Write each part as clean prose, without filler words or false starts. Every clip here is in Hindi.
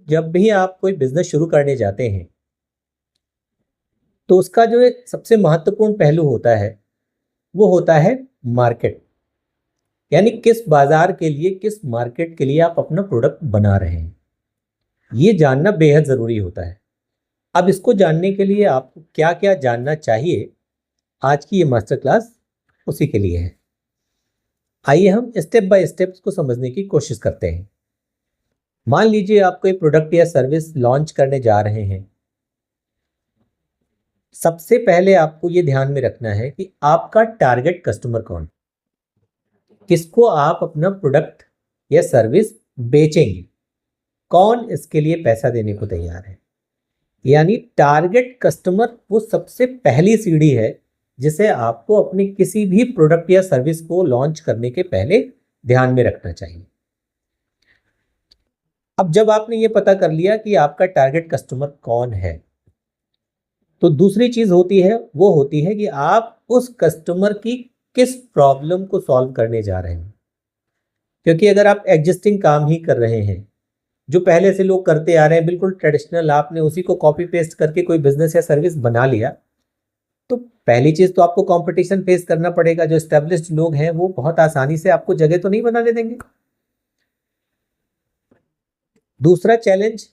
जब भी आप कोई बिजनेस शुरू करने जाते हैं तो उसका जो एक सबसे महत्वपूर्ण पहलू होता है वो होता है मार्केट। यानी किस बाजार के लिए, किस मार्केट के लिए आप अपना प्रोडक्ट बना रहे हैं, ये जानना बेहद ज़रूरी होता है। अब इसको जानने के लिए आपको क्या क्या जानना चाहिए, आज की ये मास्टर क्लास उसी के लिए है। आइए हम स्टेप बाय स्टेप इसको समझने की कोशिश करते हैं। मान लीजिए आप कोई प्रोडक्ट या सर्विस लॉन्च करने जा रहे हैं। सबसे पहले आपको ये ध्यान में रखना है कि आपका टारगेट कस्टमर कौन, किसको आप अपना प्रोडक्ट या सर्विस बेचेंगे, कौन इसके लिए पैसा देने को तैयार है। यानी टारगेट कस्टमर वो सबसे पहली सीढ़ी है जिसे आपको अपने किसी भी प्रोडक्ट या सर्विस को लॉन्च करने के पहले ध्यान में रखना चाहिए। अब जब आपने ये पता कर लिया कि आपका टारगेट कस्टमर कौन है, तो दूसरी चीज होती है वो होती है कि आप उस कस्टमर की किस प्रॉब्लम को सॉल्व करने जा रहे हैं। क्योंकि अगर आप एग्जिस्टिंग काम ही कर रहे हैं जो पहले से लोग करते आ रहे हैं, बिल्कुल ट्रेडिशनल, आपने उसी को कॉपी पेस्ट करके कोई बिजनेस या सर्विस बना लिया, तो पहली चीज तो आपको कंपटीशन फेस करना पड़ेगा। जो एस्टेब्लिश्ड लोग हैं वो बहुत आसानी से आपको जगह तो नहीं बनाने देंगे। दूसरा चैलेंज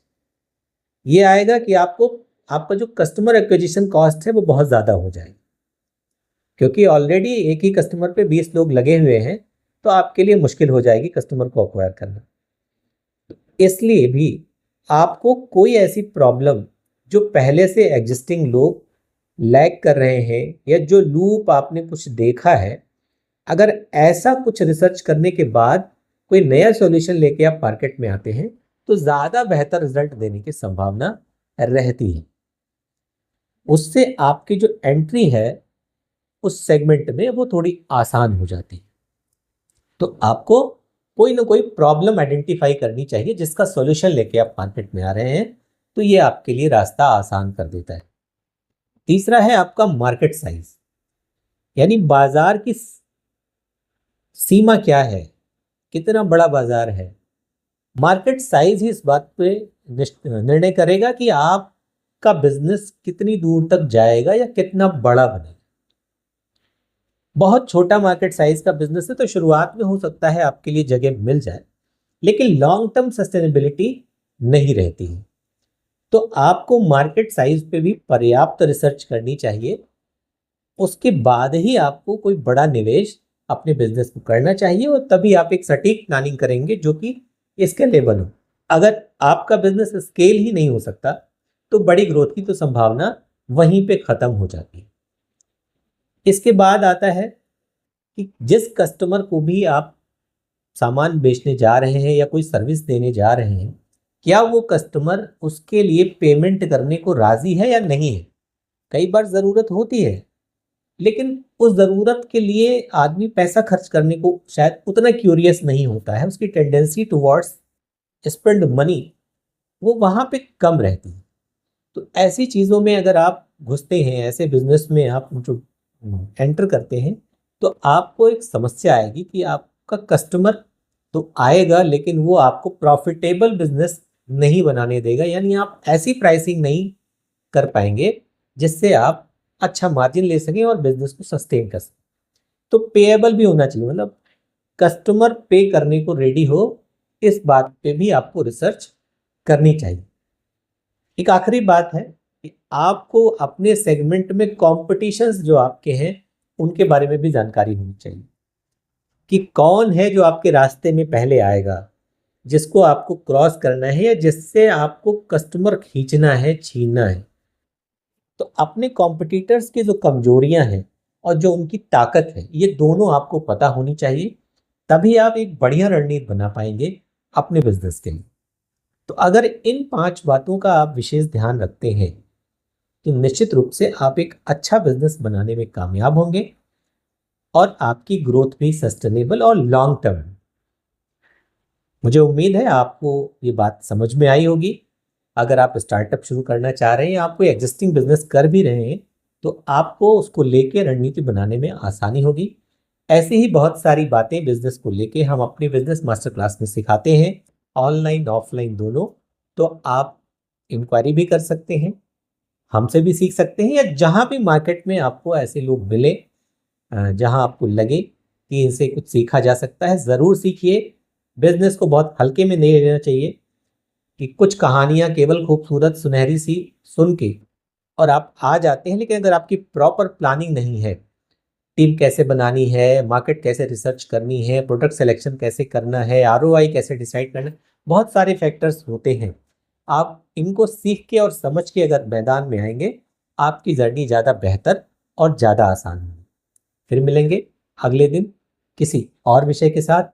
ये आएगा कि आपका जो कस्टमर एक्विजिशन कॉस्ट है वो बहुत ज़्यादा हो जाएगी, क्योंकि ऑलरेडी एक ही कस्टमर पे 20 लोग लगे हुए हैं, तो आपके लिए मुश्किल हो जाएगी कस्टमर को अक्वायर करना। इसलिए भी आपको कोई ऐसी प्रॉब्लम जो पहले से एग्जिस्टिंग लोग लैग कर रहे हैं या जो लूप आपने कुछ देखा है, अगर ऐसा कुछ रिसर्च करने के बाद कोई नया सॉल्यूशन लेके आप मार्केट में आते हैं तो ज़्यादा बेहतर रिजल्ट देने की संभावना रहती है। उससे आपकी जो एंट्री है उस सेगमेंट में वो थोड़ी आसान हो जाती है। तो आपको कोई ना कोई प्रॉब्लम आइडेंटिफाई करनी चाहिए जिसका सॉल्यूशन लेके आप मार्केट में आ रहे हैं, तो ये आपके लिए रास्ता आसान कर देता है। तीसरा है आपका मार्केट साइज, यानी बाजार की सीमा क्या है, कितना बड़ा बाजार है। मार्केट साइज ही इस बात पे निर्णय करेगा कि आपका बिजनेस कितनी दूर तक जाएगा या कितना बड़ा बनेगा। बहुत छोटा मार्केट साइज का बिजनेस है तो शुरुआत में हो सकता है आपके लिए जगह मिल जाए, लेकिन लॉन्ग टर्म सस्टेनेबिलिटी नहीं रहती है। तो आपको मार्केट साइज पे भी पर्याप्त रिसर्च करनी चाहिए। उसके बाद ही आपको कोई बड़ा निवेश अपने बिजनेस को करना चाहिए और तभी आप एक सटीक प्लानिंग करेंगे जो कि स्केलेबल हो। अगर आपका बिजनेस स्केल ही नहीं हो सकता तो बड़ी ग्रोथ की तो संभावना वहीं पे खत्म हो जाती है। इसके बाद आता है कि जिस कस्टमर को भी आप सामान बेचने जा रहे हैं या कोई सर्विस देने जा रहे हैं, क्या वो कस्टमर उसके लिए पेमेंट करने को राजी है या नहीं है। कई बार ज़रूरत होती है, लेकिन उस ज़रूरत के लिए आदमी पैसा खर्च करने को शायद उतना क्यूरियस नहीं होता है। उसकी टेंडेंसी टुवर्ड्स स्पेंड मनी वो वहाँ पे कम रहती है। तो ऐसी चीज़ों में अगर आप घुसते हैं, ऐसे बिजनेस में आप जो एंटर करते हैं, तो आपको एक समस्या आएगी कि आपका कस्टमर तो आएगा लेकिन वो आपको प्रॉफिटेबल बिजनेस नहीं बनाने देगा। यानी आप ऐसी प्राइसिंग नहीं कर पाएंगे जिससे आप अच्छा मार्जिन ले सकें और बिजनेस को सस्टेन कर सकें। तो पेएबल भी होना चाहिए, मतलब कस्टमर पे करने को रेडी हो, इस बात पे भी आपको रिसर्च करनी चाहिए। एक आखिरी बात है कि आपको अपने सेगमेंट में कॉम्पिटिशन्स जो आपके हैं उनके बारे में भी जानकारी होनी चाहिए कि कौन है जो आपके रास्ते में पहले आएगा, जिसको आपको क्रॉस करना है या जिससे आपको कस्टमर खींचना है, छीनना है। तो अपने कॉम्पिटिटर्स की जो कमजोरियां हैं और जो उनकी ताकत है, ये दोनों आपको पता होनी चाहिए, तभी आप एक बढ़िया रणनीति बना पाएंगे अपने बिजनेस के लिए। तो अगर इन 5 बातों का आप विशेष ध्यान रखते हैं तो निश्चित रूप से आप एक अच्छा बिजनेस बनाने में कामयाब होंगे और आपकी ग्रोथ भी सस्टेनेबल और लॉन्ग टर्म है। मुझे उम्मीद है आपको ये बात समझ में आई होगी। अगर आप स्टार्टअप शुरू करना चाह रहे हैं या आप कोई एग्जिस्टिंग बिजनेस कर भी रहे हैं तो आपको उसको लेके रणनीति बनाने में आसानी होगी। ऐसी ही बहुत सारी बातें बिजनेस को लेके हम अपनी बिजनेस मास्टर क्लास में सिखाते हैं, ऑनलाइन ऑफलाइन दोनों। तो आप इंक्वायरी भी कर सकते हैं, हमसे भी सीख सकते हैं, या जहां भी मार्केट में आपको ऐसे लोग मिले जहां आपको लगे कि इनसे कुछ सीखा जा सकता है, ज़रूर सीखिए। बिजनेस को बहुत हल्के में नहीं लेना चाहिए कि कुछ कहानियां केवल खूबसूरत सुनहरी सी सुन के और आप आ जाते हैं, लेकिन अगर आपकी प्रॉपर प्लानिंग नहीं है, टीम कैसे बनानी है, मार्केट कैसे रिसर्च करनी है, प्रोडक्ट सिलेक्शन कैसे करना है, आरओआई कैसे डिसाइड करना है, बहुत सारे फैक्टर्स होते हैं। आप इनको सीख के और समझ के अगर मैदान में आएंगे, आपकी जर्नी ज़्यादा बेहतर और ज़्यादा आसान होगी। फिर मिलेंगे अगले दिन किसी और विषय के साथ।